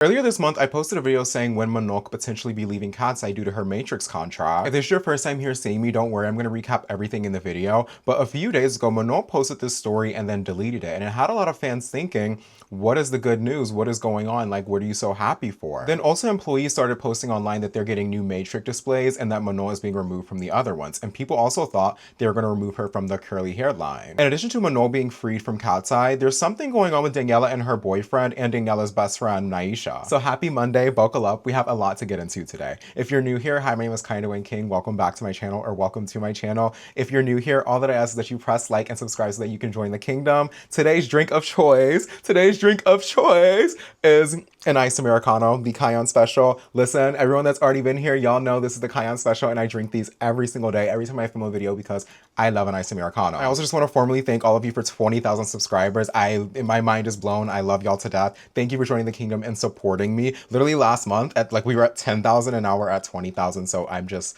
Earlier this month, I posted a video saying when Manon could potentially be leaving Katseye due to her Matrix contract. If this is your first time here seeing me, don't worry, I'm going to recap everything in the video. But a few days ago, Manon posted this story and then deleted it. And it had a lot of fans thinking, what is the good news? What is going on? Like, what are you so happy for? Then also employees started posting online that they're getting new Matrix displays and that Manon is being removed from the other ones. And people also thought they were going to remove her from the curly hair line. In addition to Manon being freed from Katseye, there's something going on with Daniela and her boyfriend and Daniela's best friend, Naisha. So happy Monday, buckle up. We have a lot to get into today. If you're new here, hi, my name is Kyon King. Welcome back to my channel, or welcome to my channel. If you're new here, all that I ask is that you press like and subscribe so that you can join the kingdom. Today's drink of choice is an iced Americano, the Kyon special. Listen, everyone that's already been here, y'all know this is the Kyon special, and I drink these every single day, every time I film a video, because I love an iced Americano. I also just want to formally thank all of you for 20,000 subscribers. My mind is blown. I love y'all to death. Thank you for joining the kingdom and supporting me. Literally last month, we were at 10,000 and now we're at 20,000. So I'm just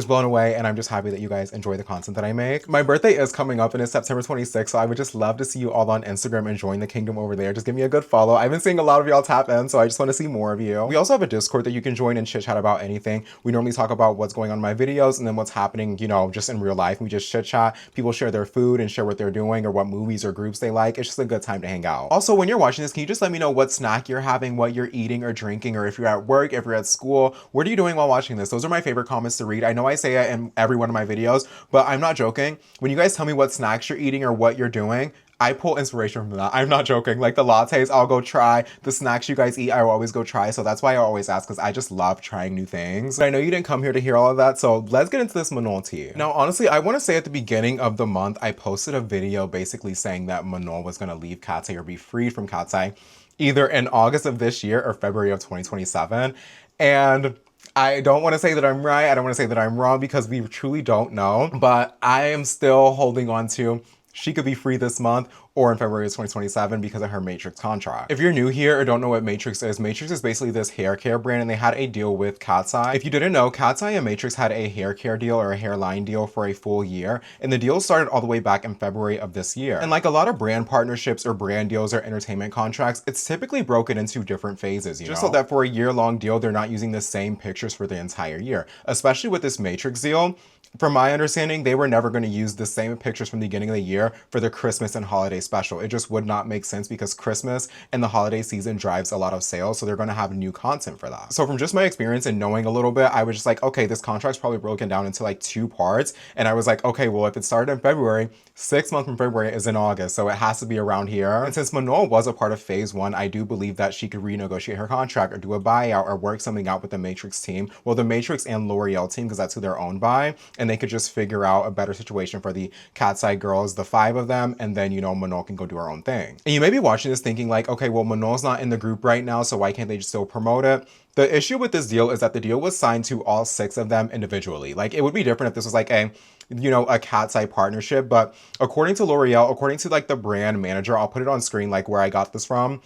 blown away, and I'm just happy that you guys enjoy the content that I make. My birthday is coming up and it's September 26th, so I would just love to see you all on Instagram and join the kingdom over there. Just give me a good follow. I've been seeing a lot of y'all tap in, so I just want to see more of you. We also have a Discord that you can join and chit chat about anything. We normally talk about what's going on in my videos and then what's happening, you know, just in real life. We just chit chat. People share their food and share what they're doing or what movies or groups they like. It's just a good time to hang out. Also, when you're watching this, can you just let me know what snack you're having, what you're eating or drinking, or if you're at work, if you're at school, what are you doing while watching this? Those are my favorite comments to read. I know I say it in every one of my videos, but I'm not joking. When you guys tell me what snacks you're eating or what you're doing, I pull inspiration from that. I'm not joking. Like the lattes, I'll go try. The snacks you guys eat, I will always go try. So that's why I always ask, because I just love trying new things. But I know you didn't come here to hear all of that, so let's get into this Manon tea. Now, honestly, I want to say at the beginning of the month, I posted a video basically saying that Manon was going to leave Katseye or be freed from Katseye either in August of this year or February of 2027. And I don't want to say that I'm right. I don't want to say that I'm wrong, because we truly don't know. But I am still holding on to she could be free this month or in February of 2027 because of her Matrix contract. If you're new here or don't know what Matrix is basically this hair care brand, and they had a deal with Katseye. If you didn't know, Katseye and Matrix had a hair care deal or a hairline deal for a full year, and the deal started all the way back in February of this year. And like a lot of brand partnerships or brand deals or entertainment contracts, it's typically broken into different phases, you know? So that for a year-long deal, they're not using the same pictures for the entire year. Especially with this Matrix deal, from my understanding, they were never going to use the same pictures from the beginning of the year for the Christmas and holiday special. It just would not make sense, because Christmas and the holiday season drives a lot of sales, so they're going to have new content for that. So from just my experience and knowing a little bit, I was just like, okay, this contract's probably broken down into like 2 parts. And I was like, okay, well, if it started in February, 6 months from February is in August, so it has to be around here. And since Manon was a part of phase 1, I do believe that she could renegotiate her contract or do a buyout or work something out with the Matrix team. Well, the Matrix and L'Oreal team, because that's who they're owned by, and they could just figure out a better situation for the Katseye girls, the 5 of them, and then, you know, Manon can go do her own thing. And you may be watching this thinking like, okay, well, Manon's not in the group right now, so why can't they just still promote it? The issue with this deal is that the deal was signed to all 6 of them individually. Like, it would be different if this was like a, you know, a Katseye partnership, but according to L'Oreal, according to like the brand manager, I'll put it on screen like where I got this from,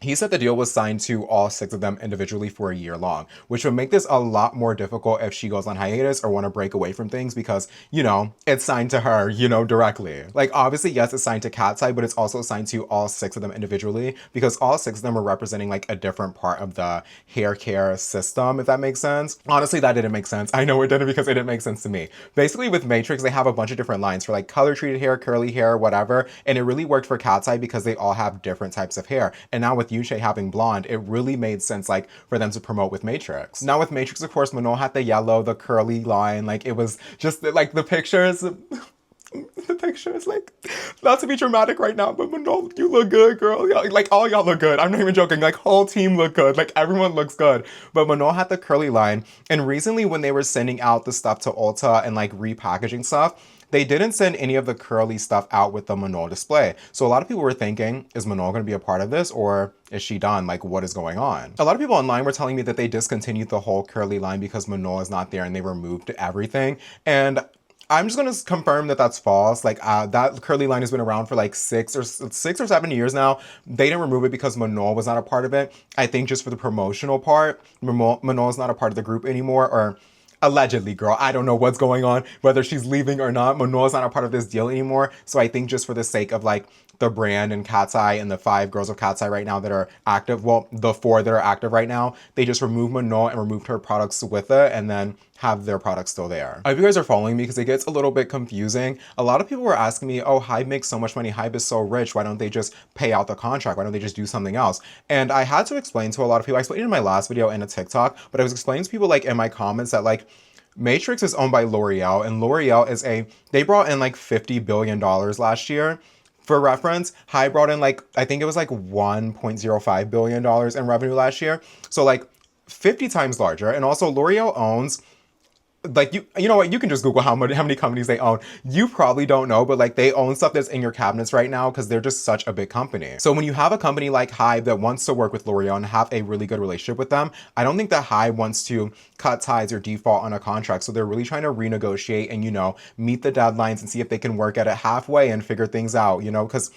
he said the deal was signed to all 6 of them individually for a year long, which would make this a lot more difficult if she goes on hiatus or want to break away from things, because, you know, it's signed to her, you know, directly. Like, obviously, yes, it's signed to Katseye, but it's also signed to all 6 of them individually, because all 6 of them are representing like a different part of the hair care system, if that makes sense. Honestly, that didn't make sense. I know it didn't, because it didn't make sense to me. Basically, with Matrix, they have a bunch of different lines for like color treated hair, curly hair, whatever. And it really worked for Katseye because they all have different types of hair. And now with Yoonchae having blonde, it really made sense like for them to promote with Matrix. Now with Matrix, of course, Manon had the yellow, the curly line. Like, it was just like the pictures. The picture is like, not to be dramatic right now, but Manon, you look good, girl. Like, all y'all look good. I'm not even joking. Like, whole team look good. Like, everyone looks good. But Manon had the curly line. And recently, when they were sending out the stuff to Ulta and like repackaging stuff, they didn't send any of the curly stuff out with the Manon display. So a lot of people were thinking, is Manon going to be a part of this, or is she done? Like, what is going on? A lot of people online were telling me that they discontinued the whole curly line because Manon is not there and they removed everything. And I'm just gonna confirm that that's false. Like, that curly line has been around for like 6 or 7 years now. They didn't remove it because Manon was not a part of it. I think just for the promotional part, Manon is not a part of the group anymore, or allegedly, girl. I don't know what's going on, whether she's leaving or not. Manon's not a part of this deal anymore. So I think just for the sake of like the brand and Katseye and the 5 girls of Katseye right now that are active, well, the 4 that are active right now, they just removed Manon and removed her products with it and then have their products still there. I hope you guys are following me because it gets a little bit confusing. A lot of people were asking me, oh, Hybe makes so much money, Hybe is so rich, why don't they just pay out the contract? Why don't they just do something else? And I had to explain to a lot of people, I explained it in my last video and a TikTok, but I was explaining to people like in my comments that like, Matrix is owned by L'Oreal, and L'Oreal is they brought in like $50 billion last year. For reference, Hybe brought in like, I think it was like $1.05 billion in revenue last year. So like 50 times larger. And also L'Oreal owns, like, you know what, you can just Google how many companies they own. You probably don't know, but like they own stuff that's in your cabinets right now because they're just such a big company. So when you have a company like Hybe that wants to work with L'Oreal and have a really good relationship with them, I don't think that Hybe wants to cut ties or default on a contract. So they're really trying to renegotiate and, you know, meet the deadlines and see if they can work at it halfway and figure things out, you know, because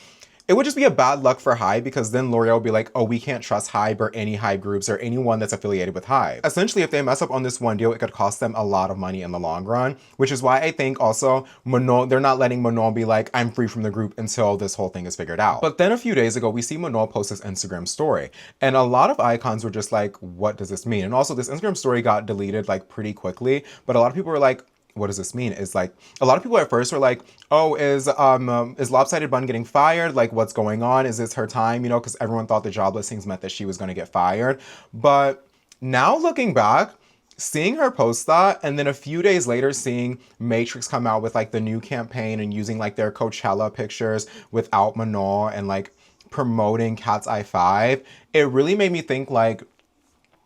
it would just be a bad luck for Hybe because then L'Oreal will be like, oh, we can't trust Hybe or any Hybe groups or anyone that's affiliated with Hybe. Essentially, if they mess up on this one deal, it could cost them a lot of money in the long run, which is why I think also Manon, they're not letting Manon be like, I'm free from the group until this whole thing is figured out. But then a few days ago, we see Manon post this Instagram story, and a lot of icons were just like, what does this mean? And also this Instagram story got deleted like pretty quickly, but a lot of people were like, what does this mean? Is like, a lot of people at first were like, oh, is Lopsided Bun getting fired? Like, what's going on? Is this her time? You know, because everyone thought the job listings meant that she was going to get fired. But now looking back, seeing her post that, and then a few days later seeing Matrix come out with like the new campaign and using like their Coachella pictures without Manon and like promoting Katseye 5, it really made me think like,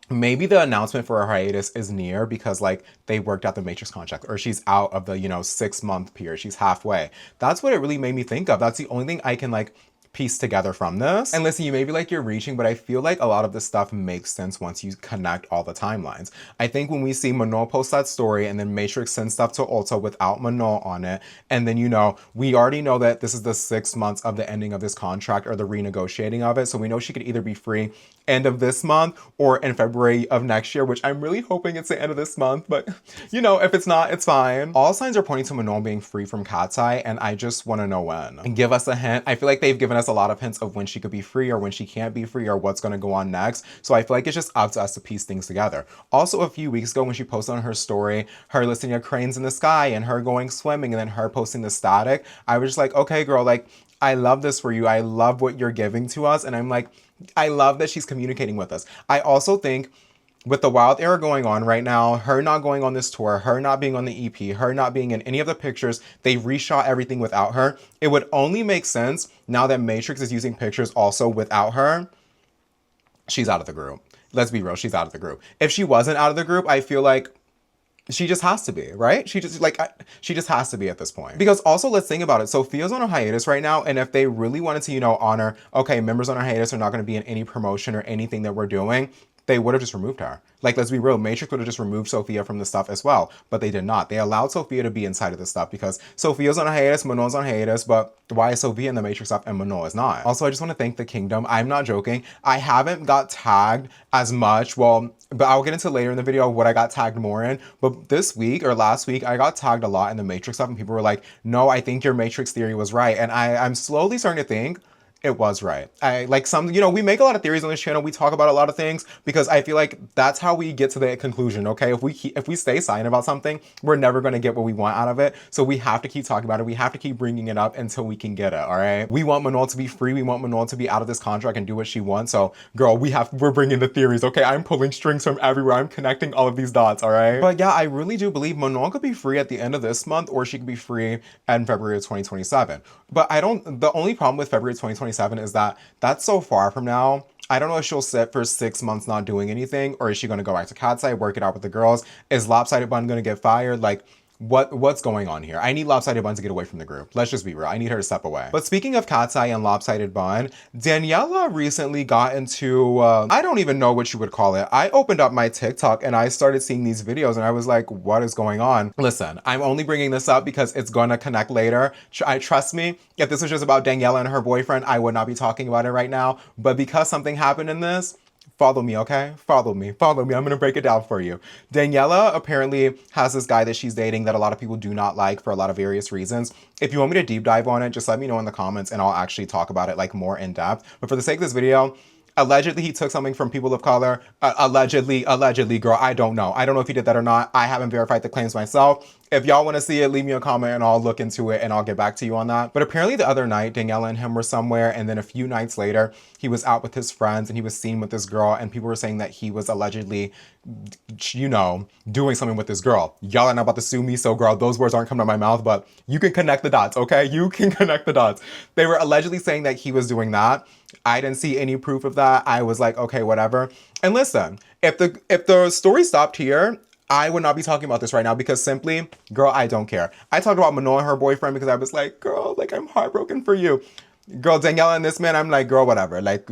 maybe the announcement for her hiatus is near because like they worked out the Matrix contract, or she's out of the, you know, 6-month period. She's halfway. That's what it really made me think of. That's the only thing I can like piece together from this. And listen, you may be like, you're reaching, but I feel like a lot of this stuff makes sense once you connect all the timelines. I think when we see Manon post that story and then Matrix send stuff to Ulta without Manon on it, and then, you know, we already know that this is the 6 months of the ending of this contract or the renegotiating of it. So we know she could either be free end of this month or in February of next year, which I'm really hoping it's the end of this month, but you know, if it's not, it's fine. All signs are pointing to Manon being free from Katseye, and I just want to know when. And give us a hint. I feel like they've given us a lot of hints of when she could be free or when she can't be free or what's going to go on next. So I feel like it's just up to us to piece things together. Also, a few weeks ago when she posted on her story, her listening to Cranes in the Sky and her going swimming and then her posting the static, I was just like, okay, girl, like, I love this for you. I love what you're giving to us. And I'm like, I love that she's communicating with us. I also think with the wild era going on right now, her not going on this tour, her not being on the EP, her not being in any of the pictures, they reshot everything without her. It would only make sense now that Matrix is using pictures also without her. She's out of the group. Let's be real, she's out of the group. If she wasn't out of the group, I feel like she just has to be, right? She just has to be at this point. Because also, let's think about it. Sophia's on a hiatus right now, and if they really wanted to, you know, honor, okay, members on our hiatus are not going to be in any promotion or anything that we're doing, they would have just removed her. Like, let's be real, Matrix would have just removed Sophia from the stuff as well, but they did not. They allowed Sophia to be inside of the stuff because Sophia's on a hiatus, Manon's on hiatus, but why is Sophia in the Matrix stuff and Manon is not? Also, I just want to thank the Kingdom. I'm not joking. I haven't got tagged as much, well, but I'll get into later in the video what I got tagged more in, but this week or last week, I got tagged a lot in the Matrix stuff and people were like, no, I think your Matrix theory was right. And I'm slowly starting to think it was right. I like some, you know, we make a lot of theories on this channel. We talk about a lot of things because I feel like that's how we get to the conclusion. Okay. If we stay silent about something, we're never going to get what we want out of it. So we have to keep talking about it. We have to keep bringing it up until we can get it. All right. We want Manon to be free. We want Manon to be out of this contract and do what she wants. So girl, we're bringing the theories. Okay. I'm pulling strings from everywhere. I'm connecting all of these dots. All right. But yeah, I really do believe Manon could be free at the end of this month, or she could be free in February of 2027. But the only problem with February 2027 is that that's so far from now. I don't know if she'll sit for 6 months not doing anything, or is she going to go back to Katseye, work it out with the girls? Is Lopsided Bun going to get fired? Like, what's going on here? I need Lopsided Bun to get away from the group. Let's just be real. I need her to step away. But speaking of Katseye and Lopsided Bun, Daniela recently got into, I don't even know what you would call it. I opened up my TikTok and I started seeing these videos and I was like, what is going on? Listen, I'm only bringing this up because it's going to connect later. Trust me, if this was just about Daniela and her boyfriend, I would not be talking about it right now. But because something happened in this, Follow me, okay? Follow me. Follow me. I'm going to break it down for you. Daniela apparently has this guy that she's dating that a lot of people do not like for a lot of various reasons. If you want me to deep dive on it, just let me know in the comments and I'll actually talk about it like more in depth. But for the sake of this video, allegedly, he took something from people of color. Allegedly, girl, I don't know. I don't know if he did that or not. I haven't verified the claims myself. If y'all want to see it, leave me a comment and I'll look into it and I'll get back to you on that. But apparently the other night, Daniela and him were somewhere, and then a few nights later, he was out with his friends and he was seen with this girl, and people were saying that he was allegedly, you know, doing something with this girl. Y'all are not about to sue me, so girl, those words aren't coming out of my mouth, but you can connect the dots, okay? You can connect the dots. They were allegedly saying that he was doing that. I didn't see any proof of that. I was like, okay, whatever. And listen, if the story stopped here, I would not be talking about this right now because simply, girl, I don't care. I talked about Manon and her boyfriend because I was like, girl, like, I'm heartbroken for you. Girl, Daniela and this man, I'm like, girl, whatever. Like,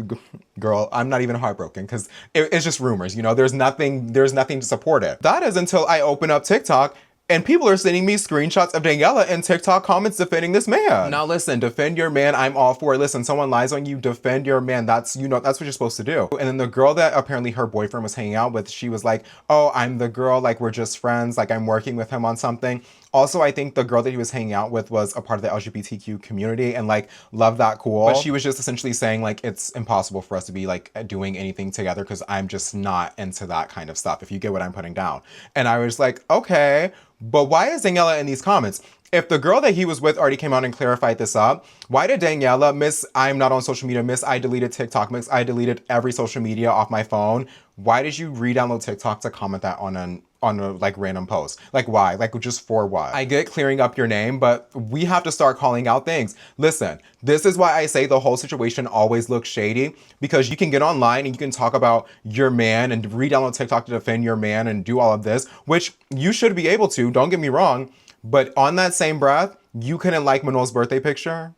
girl, I'm not even heartbroken because it's just rumors, you know? There's nothing to support it. That is until I open up TikTok and people are sending me screenshots of Daniela and TikTok comments defending this man. Now listen, defend your man, I'm all for it. Listen, someone lies on you, defend your man. That's, you know, that's what you're supposed to do. And then the girl that apparently her boyfriend was hanging out with, she was like, oh, I'm the girl, like, we're just friends, like, I'm working with him on something. Also, I think the girl that he was hanging out with was a part of the LGBTQ community and like, love that, cool. But she was just essentially saying like, it's impossible for us to be like doing anything together because I'm just not into that kind of stuff, if you get what I'm putting down. And I was like, okay, but why is Daniela in these comments? If the girl that he was with already came out and clarified this up, why did Daniela, Miss I'm not on social media, Miss I deleted TikTok, Miss I deleted every social media off my phone, why did you re-download TikTok to comment that on a like random post? Like why? Like just for what? I get clearing up your name, but we have to start calling out things. Listen, this is why I say the whole situation always looks shady, because you can get online and you can talk about your man and re-download TikTok to defend your man and do all of this, which you should be able to, don't get me wrong. But on that same breath, you couldn't like Manol's birthday picture?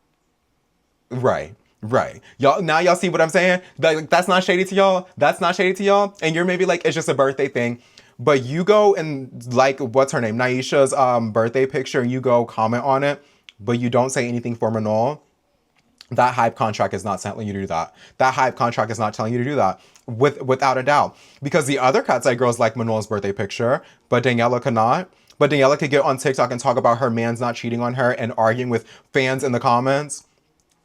Right. Y'all, now y'all see what I'm saying? That's not shady to y'all? That's not shady to y'all? And you're maybe like, it's just a birthday thing. But you go and like, what's her name? Naisha's birthday picture, and you go comment on it, but you don't say anything for Manol. That hype contract is not telling you to do that. That hype contract is not telling you to do that, without a doubt. Because the other Katseye girls like Manol's birthday picture, but Daniela cannot. But Daniela could get on TikTok and talk about her man's not cheating on her and arguing with fans in the comments.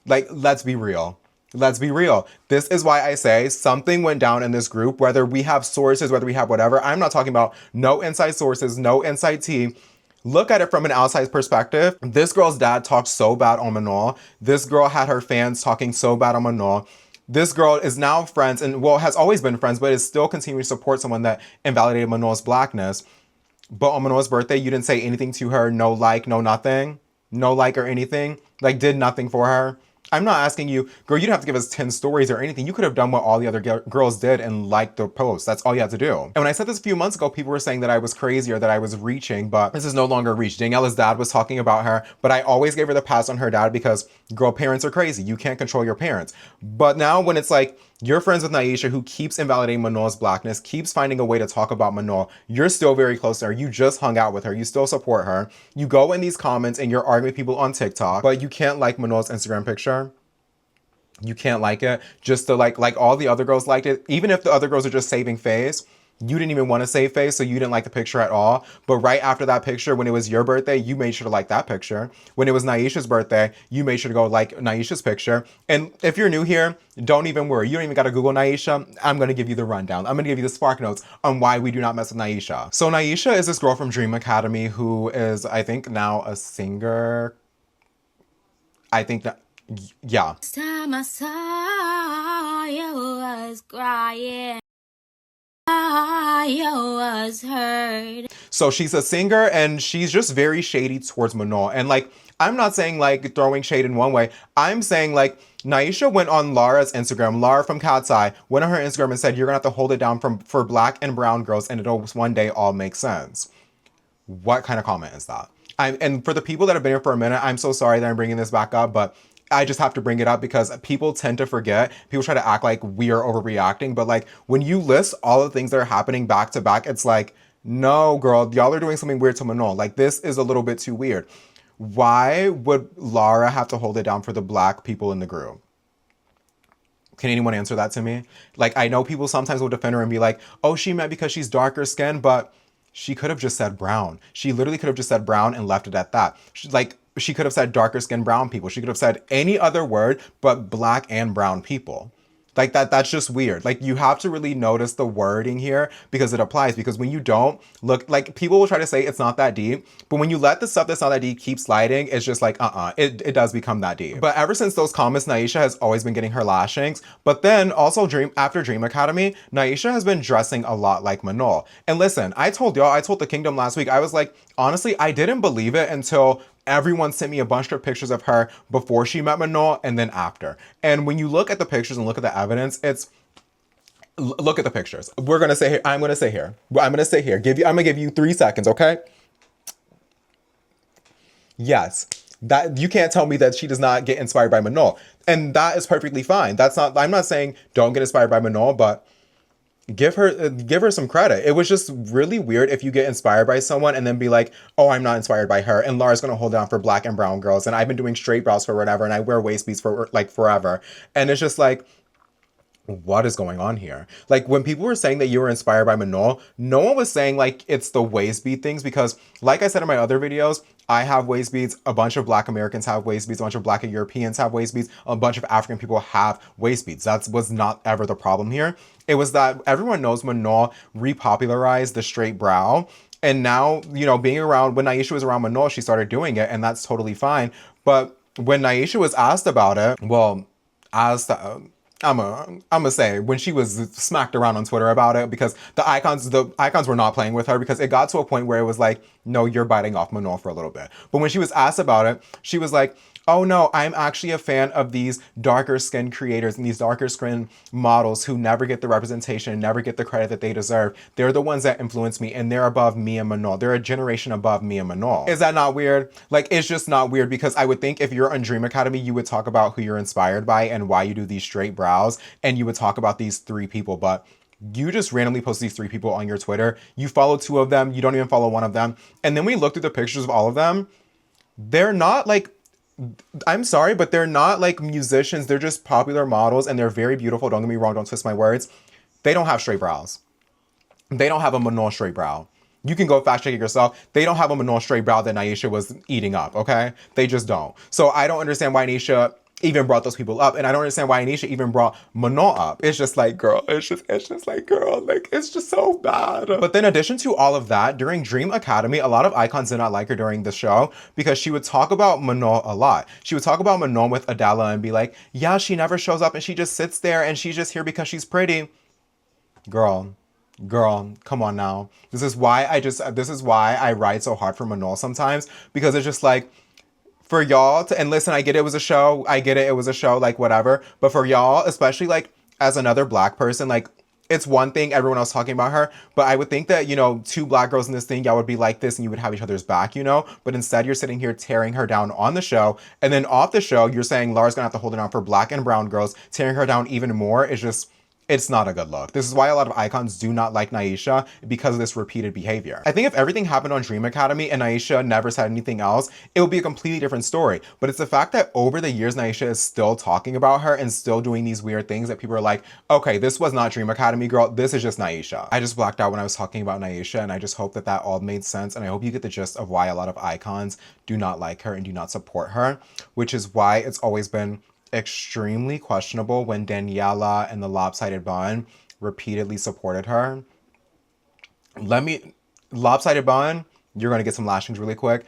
Like, let's be real. Let's be real. This is why I say something went down in this group, whether we have sources, whether we have whatever. I'm not talking about no inside sources, no inside tea. Look at it from an outside perspective. This girl's dad talked so bad on Manol. This girl had her fans talking so bad on Manol. This girl is now friends and, well, has always been friends, but is still continuing to support someone that invalidated Manol's blackness. But on Manol's birthday, you didn't say anything to her, no like, no nothing, no like or anything, like did nothing for her. I'm not asking you, girl, you don't have to give us 10 stories or anything. You could have done what all the other girls did and liked the post. That's all you had to do. And when I said this a few months ago, people were saying that I was crazy or that I was reaching, but this is no longer reach. Daniela's dad was talking about her, but I always gave her the pass on her dad because, girl, parents are crazy. You can't control your parents. But now when it's like, you're friends with Naisha, who keeps invalidating Manol's blackness, keeps finding a way to talk about Manol. You're still very close to her. You just hung out with her. You still support her. You go in these comments and you're arguing with people on TikTok, but you can't like Manol's Instagram picture. You can't like it just to like all the other girls liked it. Even if the other girls are just saving face, you didn't even want to save face, so you didn't like the picture at all. But right after that picture, when it was your birthday, you made sure to like that picture. When it was Naisha's birthday, you made sure to go like Naisha's picture. And if you're new here, don't even worry. You don't even got to Google Naisha. I'm going to give you the rundown. I'm going to give you the spark notes on why we do not mess with Naisha. So Naisha is this girl from Dream Academy who is, I think, now a singer. I think that, yeah. Last time I saw you was crying. I was hurt. So she's a singer and she's just very shady towards Manol. And like, I'm not saying like throwing shade in one way. I'm saying like Naisha went on Lara's Instagram, Lara from Katseye, went on her Instagram and said, you're gonna have to hold it down for black and brown girls and it'll one day all make sense. What kind of comment is that? And for the people that have been here for a minute, I'm so sorry that I'm bringing this back up, but I just have to bring it up because people tend to forget. People try to act like we are overreacting, but like when you list all the things that are happening back to back, it's like, no, girl, y'all are doing something weird to Manon. Like this is a little bit too weird. Why would Lara have to hold it down for the black people in the group? Can anyone answer that to me? Like, I know people sometimes will defend her and be like, oh, she meant because she's darker skinned, but she could have just said brown. She literally could have just said brown and left it at that. She could have said darker skinned brown people. She could have said any other word but black and brown people. Like that's just weird. Like, you have to really notice the wording here because it applies. Because when you don't look, like, people will try to say it's not that deep, but when you let the stuff that's not that deep keep sliding, it's just like, it does become that deep. But ever since those comments, Naisha has always been getting her lashings. But then also after Dream Academy, Naisha has been dressing a lot like Manon. And listen, I told the Kingdom last week, I was like, honestly, I didn't believe it until everyone sent me a bunch of pictures of her before she met Manon and then after. And when you look at the pictures and look at the evidence, look at the pictures. I'm gonna say here. I'm gonna give you 3 seconds, okay? Yes. That you can't tell me that she does not get inspired by Manon. And that is perfectly fine. I'm not saying don't get inspired by Manon, but give her some credit. It was just really weird if you get inspired by someone and then be like, oh, I'm not inspired by her, and Lara's gonna hold down for black and brown girls, and I've been doing straight brows for whatever, and I wear waist beads for like forever. And it's just like, what is going on here? Like, when people were saying that you were inspired by Manon, no one was saying like it's the waist bead things, because like I said in my other videos, I have waist beads, a bunch of black Americans have waist beads, a bunch of black Europeans have waist beads, a bunch of African people have waist beads. That was not ever the problem here. It was that everyone knows Manon repopularized the straight brow. And now, you know, being around, when Naisha was around Manon, she started doing it, and that's totally fine. But when Naisha was asked about it, well, I'm gonna say, when she was smacked around on Twitter about it, because the icons were not playing with her, because it got to a point where it was like, no, you're biting off Manon for a little bit. But when she was asked about it, she was like, oh no, I'm actually a fan of these darker skinned creators and these darker skinned models who never get the representation, never get the credit that they deserve. They're the ones that influence me, and they're above me and Manon. They're a generation above me and Manon. Is that not weird? Like, it's just not weird, because I would think if you're on Dream Academy, you would talk about who you're inspired by and why you do these straight brows, and you would talk about these 3 people, but you just randomly post these 3 people on your Twitter. You follow 2 of them, you don't even follow 1 of them. And then we look through the pictures of all of them. They're not like, I'm sorry, but they're not like musicians. They're just popular models, and they're very beautiful. Don't get me wrong, don't twist my words. They don't have straight brows. They don't have a Manon straight brow. You can go fact check it yourself. They don't have a Manon straight brow that Naisha was eating up, okay? They just don't. So I don't understand why Naisha even brought those people up, and I don't understand why Naisha even brought Manon up. It's just like, girl, it's just like, girl, like, it's just so bad. But then in addition to all of that, during Dream Academy, a lot of icons did not like her during the show, because she would talk about Manon a lot. She would talk about Manon with Adela and be like, yeah, she never shows up, and she just sits there, and she's just here because she's pretty. Girl, come on now. This is why I ride so hard for Manon sometimes, because it's just like, for y'all to, and listen, I get it was a show, it was a show, like, whatever, but for y'all, especially like as another black person, like, it's one thing everyone else talking about her, but I would think that, you know, 2 black girls in this thing, y'all would be like this and you would have each other's back, you know, but instead you're sitting here tearing her down on the show, and then off the show you're saying Lara's gonna have to hold it down for black and brown girls, tearing her down even more. It's not a good look. This is why a lot of icons do not like Naisha, because of this repeated behavior. I think if everything happened on Dream Academy and Naisha never said anything else, it would be a completely different story. But it's the fact that over the years, Naisha is still talking about her and still doing these weird things that people are like, okay, this was not Dream Academy, girl. This is just Naisha. I just blacked out when I was talking about Naisha, and I just hope that all made sense. And I hope you get the gist of why a lot of icons do not like her and do not support her, which is why it's always been extremely questionable when Daniela and the Lopsided Bun repeatedly supported her. Lopsided Bun, you're gonna get some lashings really quick.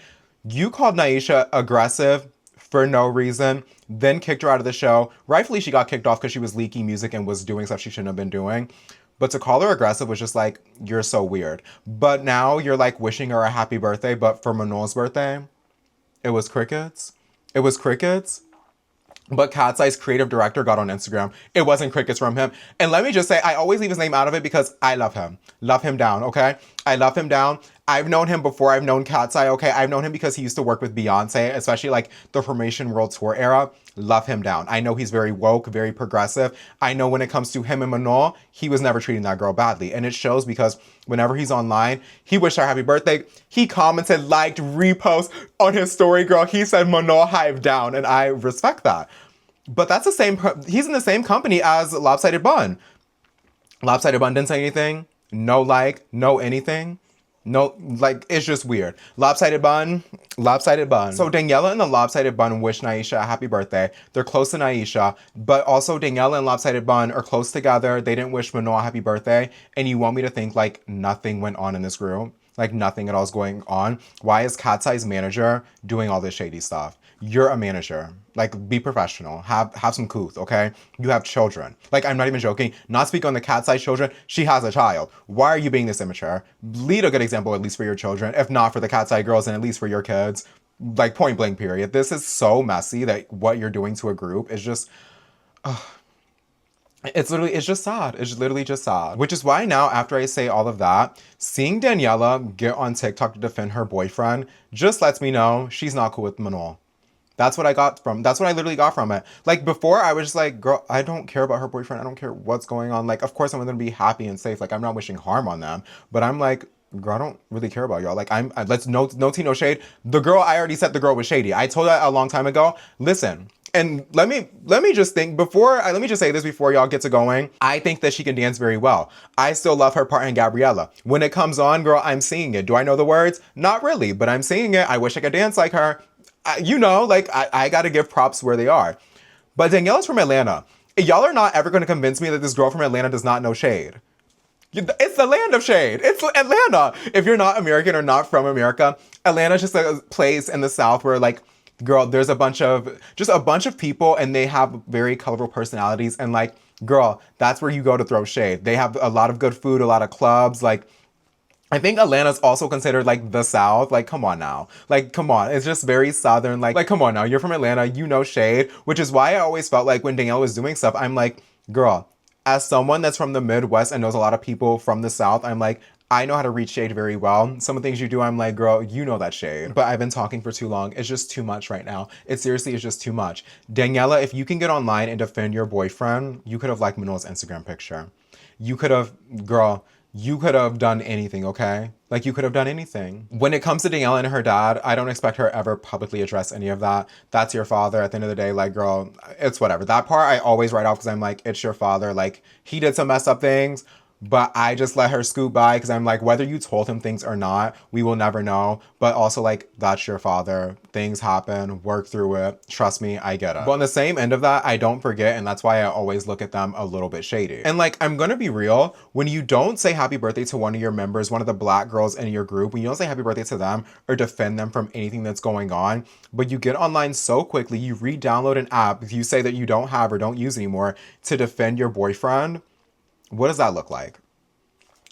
You called Naisha aggressive for no reason, then kicked her out of the show. Rightfully, she got kicked off because she was leaking music and was doing stuff she shouldn't have been doing. But to call her aggressive was just like, you're so weird. But now you're like wishing her a happy birthday, but for Manon's birthday, it was crickets. It was crickets. But Katseye's creative director got on Instagram. It wasn't crickets from him. And let me just say, I always leave his name out of it because I love him. Love him down, okay? I love him down. I've known him before I've known Katseye, okay? I've known him because he used to work with Beyonce, especially like the Formation World Tour era. Love him down. I know he's very woke, very progressive. I know when it comes to him and Manon, he was never treating that girl badly. And it shows because whenever he's online, he wished her happy birthday. He commented, liked, repost on his story, girl. He said Manon hive down, and I respect that. But that's the same, he's in the same company as Lopsided Bun. Lopsided Bun didn't say anything. No like, no anything. No, like, it's just weird. Lopsided Bun. So Daniela and the Lopsided Bun wish Naisha a happy birthday. They're close to Naisha, but also Daniela and Lopsided Bun are close together. They didn't wish Manon a happy birthday. And you want me to think, like, nothing went on in this group? Like, nothing at all is going on? Why is Katseye's manager doing all this shady stuff? You're a manager. Like, be professional. Have some couth, okay? You have children. Like, I'm not even joking. Not speak on the Katseye children. She has a child. Why are you being this immature? Lead a good example, at least for your children. If not for the Katseye girls, and at least for your kids. Like, point blank, period. This is so messy that what you're doing to a group is just... It's just sad. It's literally just sad. Which is why now, after I say all of that, seeing Daniela get on TikTok to defend her boyfriend just lets me know she's not cool with Manon. That's what I literally got from it. Like, before, I was just like, girl, I don't care about her boyfriend. I don't care what's going on. Like, of course, I'm going to be happy and safe. Like, I'm not wishing harm on them. But I'm like, girl, I don't really care about y'all. Like, let's no tea, no shade. The girl, I already said the girl was shady. I told that a long time ago. Listen, and let me just think let me just say this before y'all get to going. I think that she can dance very well. I still love her part in Gabriella. When it comes on, girl, I'm singing it. Do I know the words? Not really, but I'm singing it. I wish I could dance like her. You know, like, I gotta give props where they are. But Daniela's from Atlanta. Y'all are not ever gonna convince me that this girl from Atlanta does not know shade. It's the land of shade. It's Atlanta. If you're not American or not from America, Atlanta's just a place in the South where, like, girl, there's a bunch of people and they have very colorful personalities. And, like, girl, that's where you go to throw shade. They have a lot of good food, a lot of clubs, like, I think Atlanta's also considered, like, the South. Like, come on now. Like, come on. It's just very Southern. Like, come on now. You're from Atlanta. You know shade. Which is why I always felt like when Danielle was doing stuff, I'm like, girl, as someone that's from the Midwest and knows a lot of people from the South, I'm like, I know how to read shade very well. Some of the things you do, I'm like, girl, you know that shade. But I've been talking for too long. It's just too much right now. It seriously is just too much. Daniela, if you can get online and defend your boyfriend, you could have liked Manon's Instagram picture. You could have, girl... You could have done anything, okay? Like, you could have done anything. When it comes to Daniela and her dad, I don't expect her ever publicly address any of that. That's your father. At the end of the day, like, girl, it's whatever. That part I always write off because I'm like, it's your father. Like, he did some messed up things, but I just let her scoot by because I'm like, whether you told him things or not, we will never know. But also, like, that's your father. Things happen. Work through it. Trust me, I get it. But on the same end of that, I don't forget, and that's why I always look at them a little bit shady. And, like, I'm gonna be real. When you don't say happy birthday to one of your members, one of the black girls in your group, when you don't say happy birthday to them or defend them from anything that's going on, but you get online so quickly, you re-download an app you say that you don't have or don't use anymore to defend your boyfriend, what does that look like?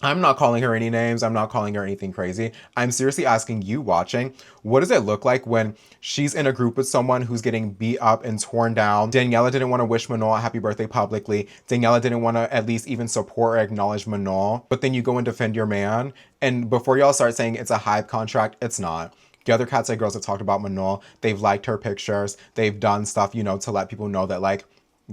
I'm not calling her any names. I'm not calling her anything crazy. I'm seriously asking you watching, what does it look like when she's in a group with someone who's getting beat up and torn down? Daniela didn't want to wish Manon a happy birthday publicly. Daniela didn't want to at least even support or acknowledge Manon. But then you go and defend your man. And before y'all start saying it's a hype contract, it's not. The other Katseye girls have talked about Manon. They've liked her pictures. They've done stuff, you know, to let people know that, like,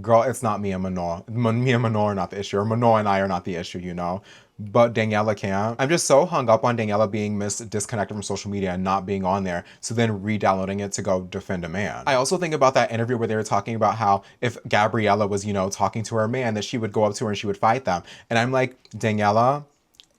girl, it's not me and Manon. Me and Manon are not the issue. Or Manon and I are not the issue, you know. But Daniela can't. I'm just so hung up on Daniela being disconnected from social media and not being on there. So then re-downloading it to go defend a man. I also think about that interview where they were talking about how if Gabriella was, you know, talking to her man, that she would go up to her and she would fight them. And I'm like, Daniela,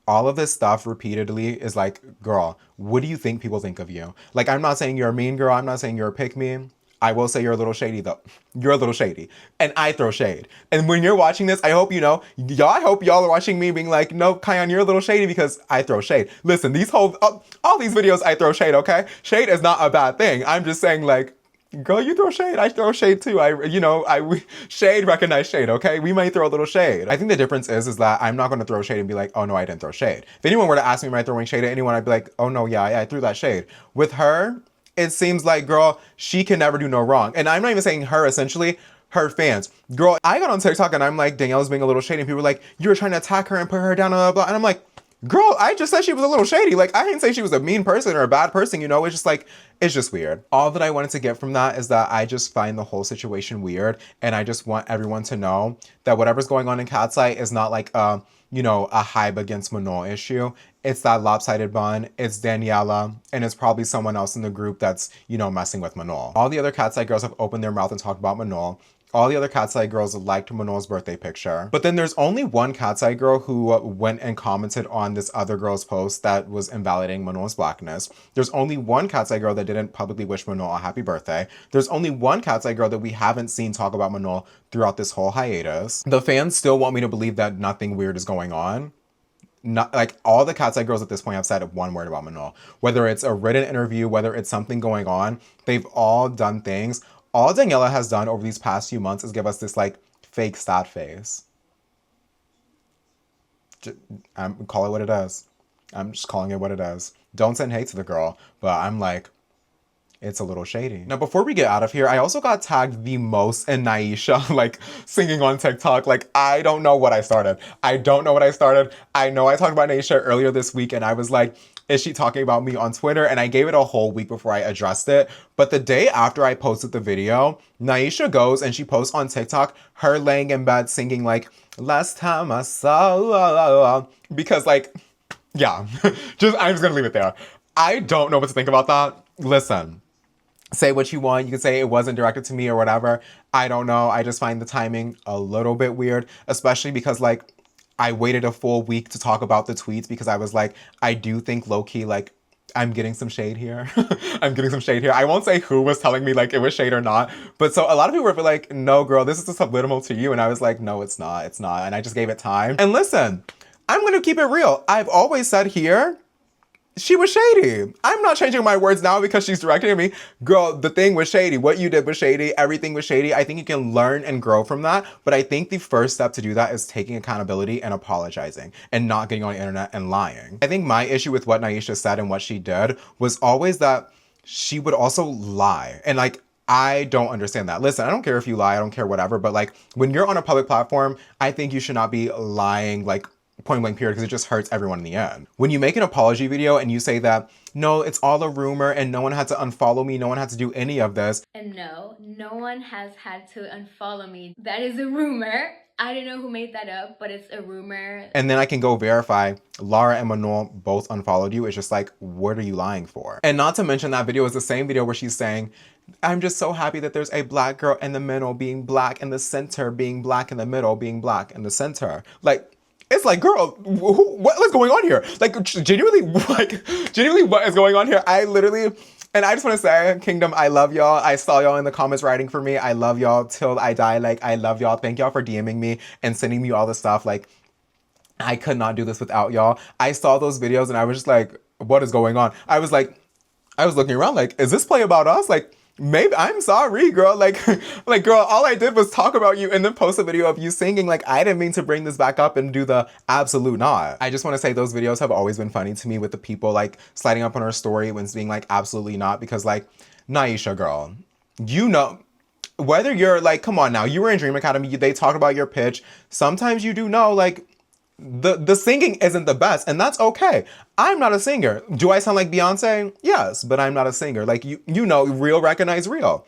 all of this stuff repeatedly is like, girl, what do you think people think of you? Like, I'm not saying you're a mean girl. I'm not saying you're a pick-me. I will say you're a little shady, though. You're a little shady. And I throw shade. And when you're watching this, I hope you know, I hope y'all are watching me being like, no, Kyon, you're a little shady because I throw shade. Listen, all these videos, I throw shade, okay? Shade is not a bad thing. I'm just saying, like, girl, you throw shade. I throw shade too. Shade recognize shade, okay? We might throw a little shade. I think the difference is that I'm not going to throw shade and be like, oh no, I didn't throw shade. If anyone were to ask me, am I throwing shade at anyone? I'd be like, oh no, yeah, I threw that shade. With her, it seems like, girl, she can never do no wrong. And I'm not even saying her, essentially, her fans. Girl, I got on TikTok and I'm like, Daniela's being a little shady. And people were like, you were trying to attack her and put her down, blah, blah, blah. And I'm like, girl, I just said she was a little shady. Like, I didn't say she was a mean person or a bad person, you know? It's just like, it's just weird. All that I wanted to get from that is that I just find the whole situation weird. And I just want everyone to know that whatever's going on in Katseye is not like, a hype against Manon issue. It's that lopsided bun, it's Daniela, and it's probably someone else in the group that's, messing with Manon. All the other Katseye girls have opened their mouth and talked about Manon. All the other Katseye girls liked Manon's birthday picture. But then there's only one Katseye girl who went and commented on this other girl's post that was invalidating Manon's blackness. There's only one Katseye girl that didn't publicly wish Manon a happy birthday. There's only one Katseye girl that we haven't seen talk about Manon throughout this whole hiatus. The fans still want me to believe that nothing weird is going on. Not like all the Katseye girls at this point have said one word about Manon. Whether it's a written interview, whether it's something going on, they've all done things. All Daniela has done over these past few months is give us this like fake sad face. Call it what it is. I'm just calling it what it is. Don't send hate to the girl, but I'm like, it's a little shady. Now, before we get out of here, I also got tagged the most in Naisha, like, singing on TikTok. Like, I don't know what I started. I don't know what I started. I know I talked about Naisha earlier this week, and I was like, is she talking about me on Twitter? And I gave it a whole week before I addressed it. But the day after I posted the video, Naisha goes and she posts on TikTok her laying in bed singing, like, last time I saw, because, like, yeah, I'm just gonna leave it there. I don't know what to think about that. Listen. Say what you want. You can say it wasn't directed to me or whatever. I don't know. I just find the timing a little bit weird, especially because like I waited a full week to talk about the tweets because I was like, I do think low-key like I'm getting some shade here. I'm getting some shade here. I won't say who was telling me like it was shade or not, but so a lot of people were like, no girl, this is a subliminal to you. And I was like, no, it's not. It's not. And I just gave it time. And listen, I'm going to keep it real. I've always said here, she was shady. I'm not changing my words now because she's directing at me. Girl, the thing was shady. What you did was shady. Everything was shady. I think you can learn and grow from that. But I think the first step to do that is taking accountability and apologizing and not getting on the internet and lying. I think my issue with what Naisha said and what she did was always that she would also lie. And like, I don't understand that. Listen, I don't care if you lie. I don't care whatever. But like, when you're on a public platform, I think you should not be lying like point blank period, because it just hurts everyone in the end. When you make an apology video and you say that, no, it's all a rumor and no one had to unfollow me, no one had to do any of this. And no one has had to unfollow me. That is a rumor. I don't know who made that up, but it's a rumor. And then I can go verify Lara and Manon both unfollowed you. It's just like, what are you lying for? And not to mention that video is the same video where she's saying, I'm just so happy that there's a black girl in the middle being black, in the center being black, in the middle being black, in the center. Like, it's like, girl, what's going on here? Like, genuinely, what is going on here? I literally, and I just want to say, Kingdom, I love y'all. I saw y'all in the comments writing for me. I love y'all till I die. Like, I love y'all. Thank y'all for DMing me and sending me all the stuff. Like, I could not do this without y'all. I saw those videos and I was just like, what is going on? I was looking around like, is this play about us? Like, maybe, I'm sorry, girl. Like, girl, all I did was talk about you and then post a video of you singing. Like, I didn't mean to bring this back up and do the absolute not. I just want to say those videos have always been funny to me with the people like sliding up on her story when it's being like absolutely not, because like, Naisha, girl, you know, whether you're like, come on now, you were in Dream Academy, they talk about your pitch. Sometimes you do know, like, the singing isn't the best, and that's okay. I'm not a singer. Do I sound like Beyonce? Yes, but I'm not a singer. Like, you know, real recognize real.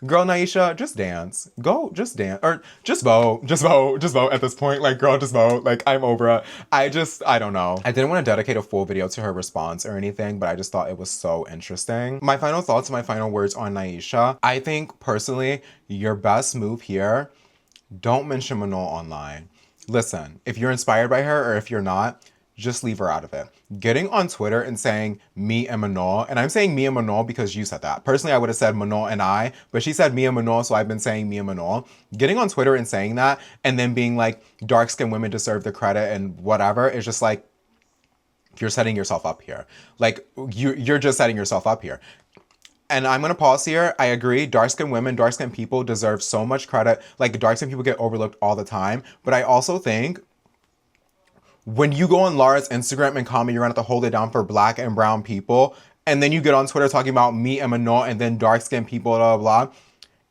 Girl, Naisha, just dance. Go, just dance. Or just vote. Just vote at this point. Like, girl, just vote. Like, I'm over it. I don't know. I didn't want to dedicate a full video to her response or anything, but I just thought it was so interesting. My final thoughts, my final words on Naisha. I think, personally, your best move here, don't mention Manon online. Listen, if you're inspired by her or if you're not, just leave her out of it. Getting on Twitter and saying me and Manon, and I'm saying me and Manon because you said that. Personally, I would have said Manon and I, but she said me and Manon, so I've been saying me and Manon. Getting on Twitter and saying that and then being like, dark-skinned women deserve the credit and whatever, is just like, you're setting yourself up here. Like, you're just setting yourself up here. And I'm going to pause here. I agree. Dark-skinned women, dark-skinned people deserve so much credit. Like, dark-skinned people get overlooked all the time. But I also think when you go on Lara's Instagram and comment, you're going to have to hold it down for black and brown people. And then you get on Twitter talking about me and Manon and then dark-skinned people, blah, blah, blah.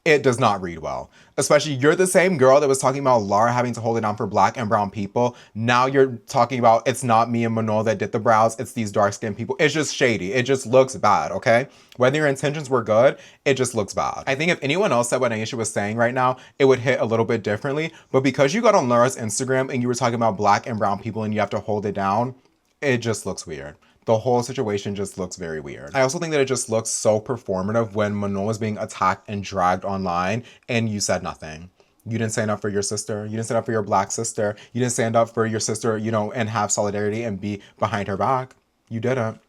It does not read well. Especially, you're the same girl that was talking about Lara having to hold it down for black and brown people. Now you're talking about it's not me and Manon that did the brows, it's these dark-skinned people. It's just shady. It just looks bad, okay? Whether your intentions were good, it just looks bad. I think if anyone else said what Naisha was saying right now, it would hit a little bit differently. But because you got on Lara's Instagram and you were talking about black and brown people and you have to hold it down, it just looks weird. the whole situation just looks very weird. I also think that it just looks so performative when Manon was being attacked and dragged online and you said nothing. You didn't stand up for your sister. You didn't stand up for your black sister. You didn't stand up for your sister, you know, and have solidarity and be behind her back. You didn't.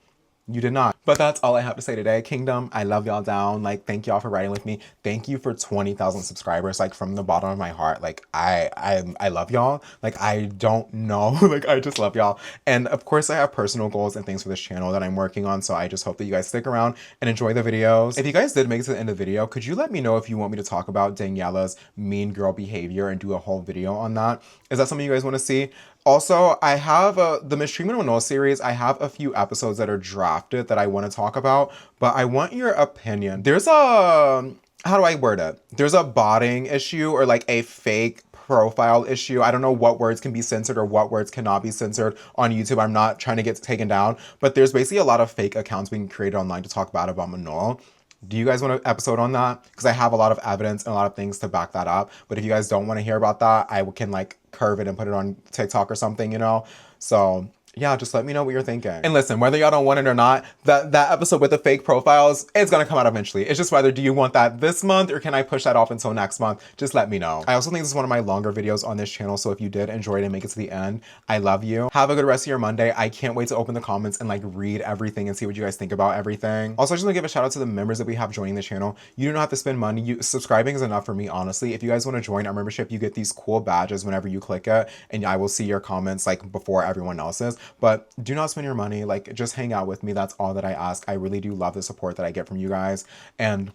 You did not. But that's all I have to say today, Kingdom. I love y'all down. Like, thank y'all for riding with me. Thank you for 20,000 subscribers. Like, from the bottom of my heart, like, I love y'all. Like, I don't know. Like, I just love y'all. And of course, I have personal goals and things for this channel that I'm working on. So I just hope that you guys stick around and enjoy the videos. If you guys did make it to the end of the video, could you let me know if you want me to talk about Daniela's mean girl behavior and do a whole video on that? Is that something you guys want to see? Also, I have the Mistreatment of Manon series. I have a few episodes that are drafted that I want to talk about, but I want your opinion. There's a, how do I word it? There's a botting issue or like a fake profile issue. I don't know what words can be censored or what words cannot be censored on YouTube. I'm not trying to get taken down, but there's basically a lot of fake accounts being created online to talk bad about Manon. Do you guys want an episode on that? Because I have a lot of evidence and a lot of things to back that up. But if you guys don't want to hear about that, I can like curve it and put it on TikTok or something, you know? So yeah, just let me know what you're thinking. And listen, whether y'all don't want it or not, that episode with the fake profiles, it's gonna come out eventually. It's just whether do you want that this month or can I push that off until next month? Just let me know. I also think this is one of my longer videos on this channel, so if you did enjoy it and make it to the end, I love you. Have a good rest of your Monday. I can't wait to open the comments and like read everything and see what you guys think about everything. Also, I just want to give a shout out to the members that we have joining the channel. You do not have to spend money. Subscribing is enough for me, honestly. If you guys want to join our membership, you get these cool badges whenever you click it, and I will see your comments like before everyone else's. But do not spend your money, like just hang out with me. That's all that I ask. I really do love the support that I get from you guys. And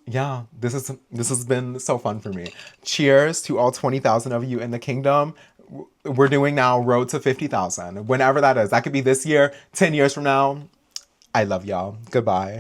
yeah, this has been so fun for me. Cheers to all 20,000 of you in the kingdom. We're doing now road to 50,000. Whenever that is. That could be this year, 10 years from now. I love y'all. Goodbye.